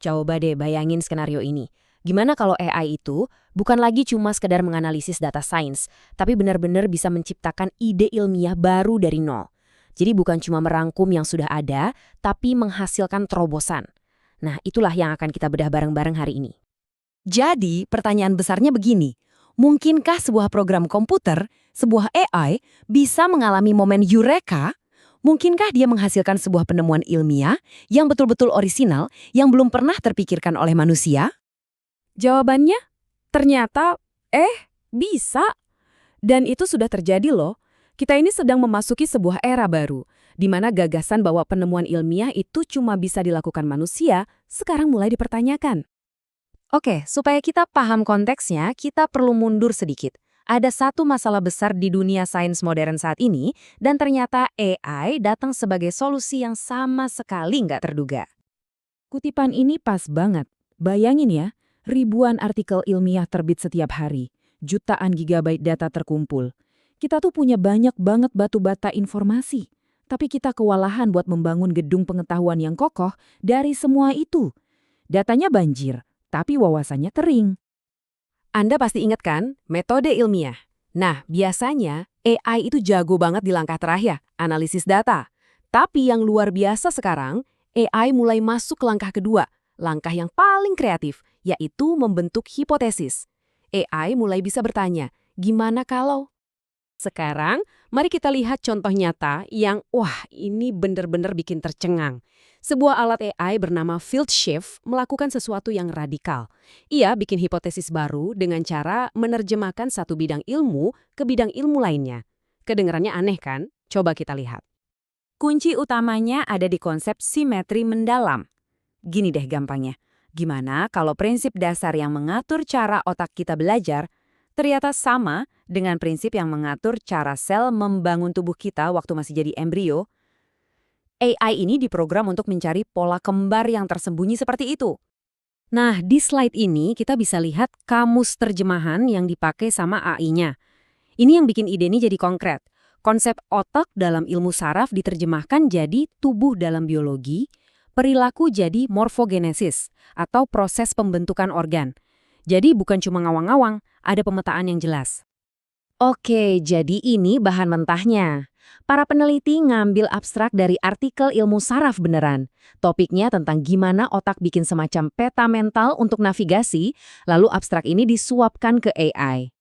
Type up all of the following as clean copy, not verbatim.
Coba deh bayangin skenario ini. Gimana kalau AI itu bukan lagi cuma sekedar menganalisis data sains, tapi benar-benar bisa menciptakan ide ilmiah baru dari nol. Jadi bukan cuma merangkum yang sudah ada, tapi menghasilkan terobosan. Nah, itulah yang akan kita bedah bareng-bareng hari ini. Jadi, pertanyaan besarnya begini. Mungkinkah sebuah program komputer, sebuah AI, bisa mengalami momen eureka? Mungkinkah dia menghasilkan sebuah penemuan ilmiah yang betul-betul orisinal yang belum pernah terpikirkan oleh manusia? Jawabannya, ternyata, bisa. Dan itu sudah terjadi loh. Kita ini sedang memasuki sebuah era baru, di mana gagasan bahwa penemuan ilmiah itu cuma bisa dilakukan manusia, sekarang mulai dipertanyakan. Oke, supaya kita paham konteksnya, kita perlu mundur sedikit. Ada satu masalah besar di dunia sains modern saat ini, dan ternyata AI datang sebagai solusi yang sama sekali nggak terduga. Kutipan ini pas banget. Bayangin ya, ribuan artikel ilmiah terbit setiap hari, jutaan gigabyte data terkumpul. Kita tuh punya banyak banget batu bata informasi, tapi kita kewalahan buat membangun gedung pengetahuan yang kokoh dari semua itu. Datanya banjir, tapi wawasannya kering. Anda pasti ingat kan, metode ilmiah. Nah, biasanya AI itu jago banget di langkah terakhir, analisis data. Tapi yang luar biasa sekarang, AI mulai masuk ke langkah kedua, langkah yang paling kreatif, yaitu membentuk hipotesis. AI mulai bisa bertanya, gimana kalau? Sekarang, mari kita lihat contoh nyata yang, ini benar-benar bikin tercengang. Sebuah alat AI bernama FieldShift melakukan sesuatu yang radikal. Ia bikin hipotesis baru dengan cara menerjemahkan satu bidang ilmu ke bidang ilmu lainnya. Kedengarannya aneh kan? Coba kita lihat. Kunci utamanya ada di konsep simetri mendalam. Gini deh gampangnya. Gimana kalau prinsip dasar yang mengatur cara otak kita belajar ternyata sama dengan prinsip yang mengatur cara sel membangun tubuh kita waktu masih jadi embrio? AI ini diprogram untuk mencari pola kembar yang tersembunyi seperti itu. Nah, di slide ini kita bisa lihat kamus terjemahan yang dipakai sama AI-nya. Ini yang bikin ide ini jadi konkret. Konsep otak dalam ilmu saraf diterjemahkan jadi tubuh dalam biologi, perilaku jadi morfogenesis atau proses pembentukan organ. Jadi bukan cuma ngawang-ngawang, ada pemetaan yang jelas. Oke, jadi ini bahan mentahnya. Para peneliti ngambil abstrak dari artikel ilmu saraf beneran. Topiknya tentang gimana otak bikin semacam peta mental untuk navigasi, lalu abstrak ini disuapkan ke AI.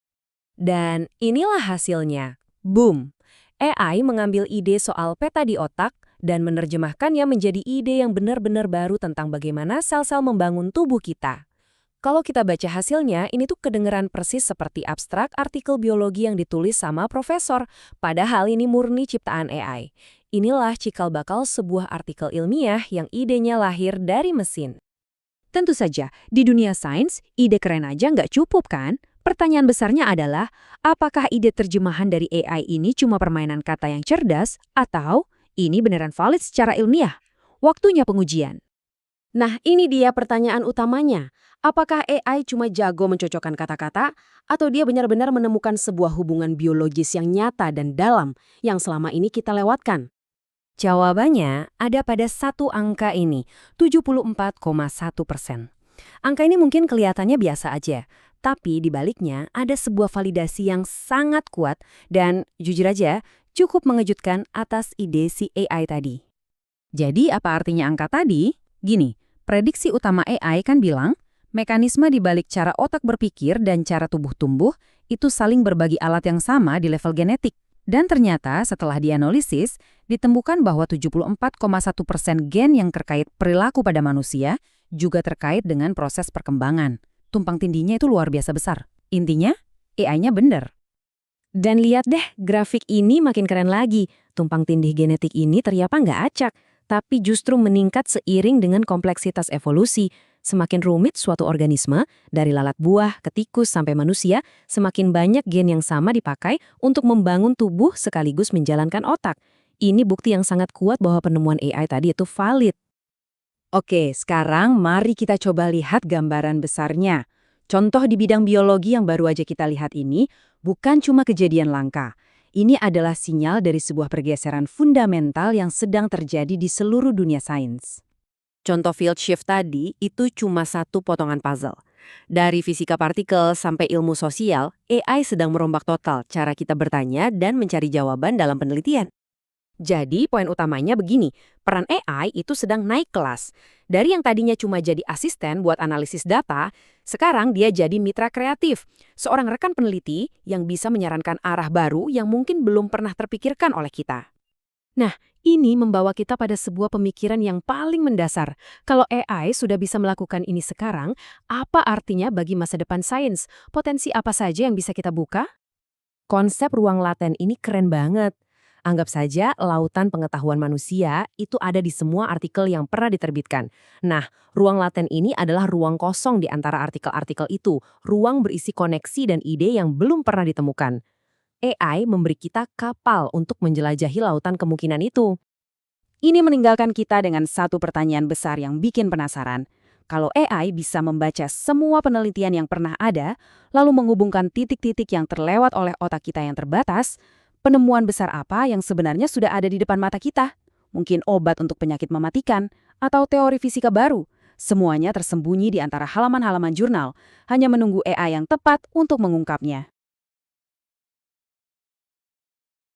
Dan inilah hasilnya. Boom! AI mengambil ide soal peta di otak dan menerjemahkannya menjadi ide yang benar-benar baru tentang bagaimana sel-sel membangun tubuh kita. Kalau kita baca hasilnya, ini tuh kedengeran persis seperti abstrak artikel biologi yang ditulis sama profesor, padahal ini murni ciptaan AI. Inilah cikal bakal sebuah artikel ilmiah yang idenya lahir dari mesin. Tentu saja, di dunia sains, ide keren aja nggak cukup kan? Pertanyaan besarnya adalah, apakah ide terjemahan dari AI ini cuma permainan kata yang cerdas, atau ini beneran valid secara ilmiah? Waktunya pengujian. Nah, ini dia pertanyaan utamanya. Apakah AI cuma jago mencocokkan kata-kata, atau dia benar-benar menemukan sebuah hubungan biologis yang nyata dan dalam yang selama ini kita lewatkan? Jawabannya ada pada satu angka ini, 74,1%. Angka ini mungkin kelihatannya biasa aja, tapi di baliknya ada sebuah validasi yang sangat kuat dan jujur aja cukup mengejutkan atas ide si AI tadi. Jadi apa artinya angka tadi? Gini, prediksi utama AI kan bilang, mekanisme di balik cara otak berpikir dan cara tubuh tumbuh itu saling berbagi alat yang sama di level genetik. Dan ternyata setelah dianalisis, ditemukan bahwa 74,1% gen yang terkait perilaku pada manusia juga terkait dengan proses perkembangan. Tumpang tindihnya itu luar biasa besar. Intinya, AI-nya bener. Dan lihat deh, grafik ini makin keren lagi. Tumpang tindih genetik ini ternyata nggak acak, tapi justru meningkat seiring dengan kompleksitas evolusi. Semakin rumit suatu organisme, dari lalat buah ke tikus sampai manusia, semakin banyak gen yang sama dipakai untuk membangun tubuh sekaligus menjalankan otak. Ini bukti yang sangat kuat bahwa penemuan AI tadi itu valid. Oke, sekarang mari kita coba lihat gambaran besarnya. Contoh di bidang biologi yang baru aja kita lihat ini bukan cuma kejadian langka. Ini adalah sinyal dari sebuah pergeseran fundamental yang sedang terjadi di seluruh dunia sains. Contoh field shift tadi itu cuma satu potongan puzzle. Dari fisika partikel sampai ilmu sosial, AI sedang merombak total cara kita bertanya dan mencari jawaban dalam penelitian. Jadi poin utamanya begini, peran AI itu sedang naik kelas. Dari yang tadinya cuma jadi asisten buat analisis data, sekarang dia jadi mitra kreatif. Seorang rekan peneliti yang bisa menyarankan arah baru yang mungkin belum pernah terpikirkan oleh kita. Nah, ini membawa kita pada sebuah pemikiran yang paling mendasar. Kalau AI sudah bisa melakukan ini sekarang, apa artinya bagi masa depan sains? Potensi apa saja yang bisa kita buka? Konsep ruang laten ini keren banget. Anggap saja lautan pengetahuan manusia itu ada di semua artikel yang pernah diterbitkan. Nah, ruang laten ini adalah ruang kosong di antara artikel-artikel itu, ruang berisi koneksi dan ide yang belum pernah ditemukan. AI memberi kita kapal untuk menjelajahi lautan kemungkinan itu. Ini meninggalkan kita dengan satu pertanyaan besar yang bikin penasaran. Kalau AI bisa membaca semua penelitian yang pernah ada, lalu menghubungkan titik-titik yang terlewat oleh otak kita yang terbatas, penemuan besar apa yang sebenarnya sudah ada di depan mata kita? Mungkin obat untuk penyakit mematikan, atau teori fisika baru. Semuanya tersembunyi di antara halaman-halaman jurnal, hanya menunggu AI yang tepat untuk mengungkapnya.